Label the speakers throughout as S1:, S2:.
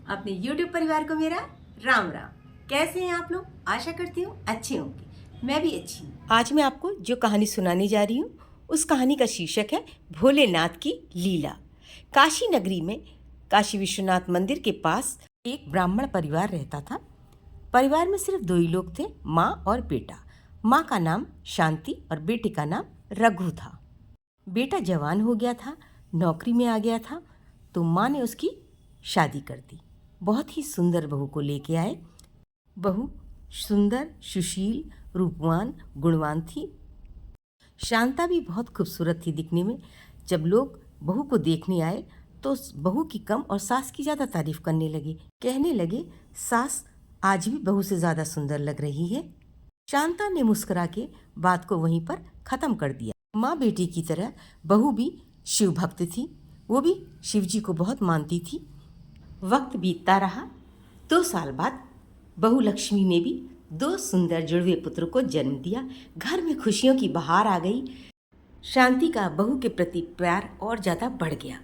S1: अपने YouTube परिवार को मेरा राम राम। कैसे हैं आप लोग? आशा करती हूँ अच्छे होंगे। मैं भी अच्छी हूँ। आज मैं आपको जो कहानी सुनाने जा रही हूँ उस कहानी का शीर्षक है भोलेनाथ की लीला। काशी नगरी में काशी विश्वनाथ मंदिर के पास एक ब्राह्मण परिवार रहता था। परिवार में सिर्फ दो ही लोग थे, माँ और बेटा। माँ का नाम शांति और बेटे का नाम रघु था। बेटा जवान हो गया था, नौकरी में आ गया था, तो माँ ने उसकी शादी कर दी। बहुत ही सुंदर बहू को लेके आए। बहू सुंदर, सुशील, रूपवान, गुणवान थी। शांता भी बहुत खूबसूरत थी दिखने में। जब लोग बहू को देखने आए तो बहू की कम और सास की ज़्यादा तारीफ करने लगे। कहने लगे, सास आज भी बहू से ज़्यादा सुंदर लग रही है। शांता ने मुस्कुरा के बात को वहीं पर ख़त्म कर दिया। माँ बेटी की तरह बहू भी शिव भक्त थी। वो भी शिव जी को बहुत मानती थी। वक्त बीतता रहा। 2 साल बाद बहू लक्ष्मी ने भी 2 सुंदर जुड़वे पुत्र को जन्म दिया। घर में खुशियों की बहार आ गई। शांति का बहू के प्रति प्यार और ज़्यादा बढ़ गया।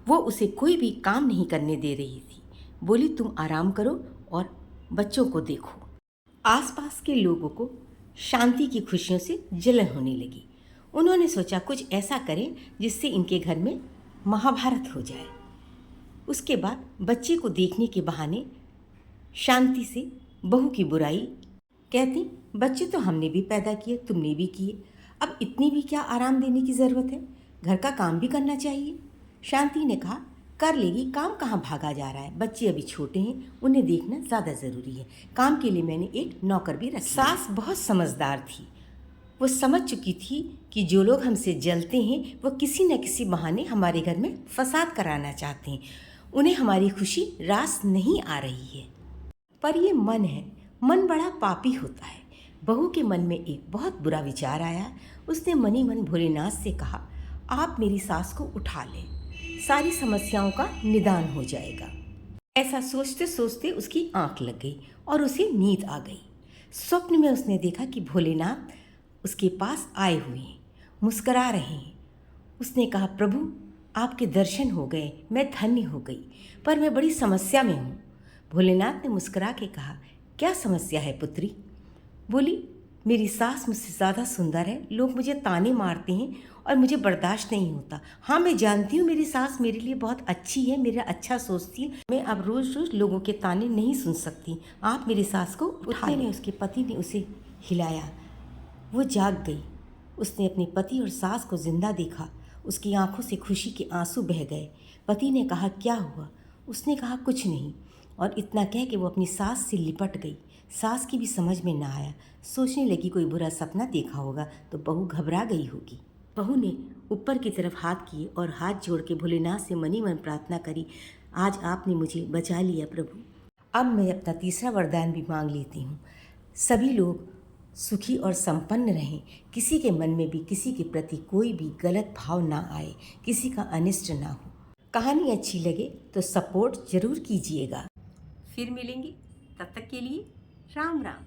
S1: वो उसे कोई भी काम नहीं करने दे रही थी। बोली, तुम आराम करो और बच्चों को देखो। आसपास के लोगों को शांति की खुशियों से जलन होने लगी। उन्होंने सोचा कुछ ऐसा करें जिससे इनके घर में महाभारत हो जाए। उसके बाद बच्चे को देखने के बहाने शांति से बहू की बुराई कहती, बच्चे तो हमने भी पैदा किए, तुमने भी किए, अब इतनी भी क्या आराम देने की ज़रूरत है? घर का काम भी करना चाहिए। शांति ने कहा, कर लेगी, काम कहाँ भागा जा रहा है, बच्चे अभी छोटे हैं, उन्हें देखना ज़्यादा ज़रूरी है। काम के लिए मैंने एक नौकर भी रखा। सास बहुत समझदार थी। वो समझ चुकी थी कि जो लोग हमसे जलते हैं वो किसी न किसी बहाने हमारे घर में फसाद कराना चाहते हैं। उन्हें हमारी खुशी रास नहीं आ रही है। पर ये मन है, मन बड़ा पापी होता है। बहू के मन में एक बहुत बुरा विचार आया। उसने मनी मन भोलेनाथ से कहा, आप मेरी सास को उठा लें, सारी समस्याओं का निदान हो जाएगा। ऐसा सोचते सोचते उसकी आंख लग गई और उसे नींद आ गई। स्वप्न में उसने देखा कि भोलेनाथ उसके पास आए हुए हैं, मुस्करा रहे हैं। उसने कहा, प्रभु आपके दर्शन हो गए, मैं धन्य हो गई, पर मैं बड़ी समस्या में हूँ। भोलेनाथ ने मुस्कुरा के कहा, क्या समस्या है पुत्री? बोली, मेरी सास मुझसे ज़्यादा सुंदर है, लोग मुझे ताने मारते हैं और मुझे बर्दाश्त नहीं होता। हाँ, मैं जानती हूँ मेरी सास मेरे लिए बहुत अच्छी है, मेरा अच्छा सोचती है। मैं अब रोज़ रोज़ लोगों के ताने नहीं सुन सकती। आप मेरी सास को उठा लें। उसके पति ने उसे हिलाया। वो जाग गई। उसने अपने पति और सास को जिंदा देखा। उसकी आंखों से खुशी के आंसू बह गए। पति ने कहा, क्या हुआ? उसने कहा, कुछ नहीं, और इतना कह के वो अपनी सास से लिपट गई। सास की भी समझ में ना आया। सोचने लगी कोई बुरा सपना देखा होगा तो बहू घबरा गई होगी। बहू ने ऊपर की तरफ हाथ किए और हाथ जोड़ के भोलेनाथ से मनी मन प्रार्थना करी, आज आपने मुझे बचा लिया प्रभु। अब मैं अपना तीसरा वरदान भी मांग लेती हूँ। सभी लोग सुखी और संपन्न रहें। किसी के मन में भी किसी के प्रति कोई भी गलत भाव ना आए, किसी का अनिष्ट ना हो। कहानी अच्छी लगे तो सपोर्ट ज़रूर कीजिएगा। फिर मिलेंगे, तब तक के लिए राम राम।